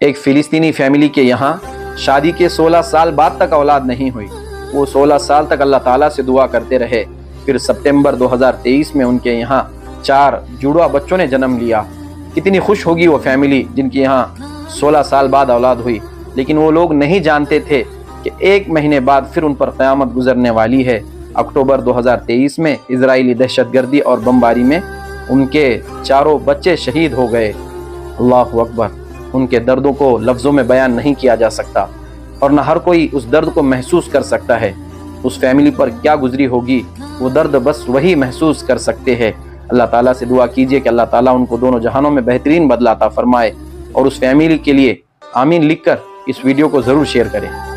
एक फ़िलिस्तीनी फैमिली के यहाँ शादी के 16 साल बाद तक औलाद नहीं हुई। वो 16 साल तक अल्लाह ताला से दुआ करते रहे। फिर सितंबर 2023 में उनके यहाँ 4 जुड़वा बच्चों ने जन्म लिया। कितनी खुश होगी वो फैमिली जिनके यहाँ 16 साल बाद औलाद हुई। लेकिन वो लोग नहीं जानते थे कि 1 महीने बाद फिर उन पर क़यामत गुजरने वाली है। अक्टूबर 2023 में इजरायली दहशतगर्दी और बमबारी में उनके चारों बच्चे शहीद हो गए। अल्लाहु अकबर। उनके दर्दों को लफ्ज़ों में बयान नहीं किया जा सकता और न हर कोई उस दर्द को महसूस कर सकता है। उस फैमिली पर क्या गुजरी होगी वो दर्द बस वही महसूस कर सकते हैं। अल्लाह ताला से दुआ कीजिए कि अल्लाह ताला उनको दोनों जहानों में बेहतरीन बदला अता फरमाए। और उस फैमिली के लिए आमीन लिखकर इस वीडियो को ज़रूर शेयर करें।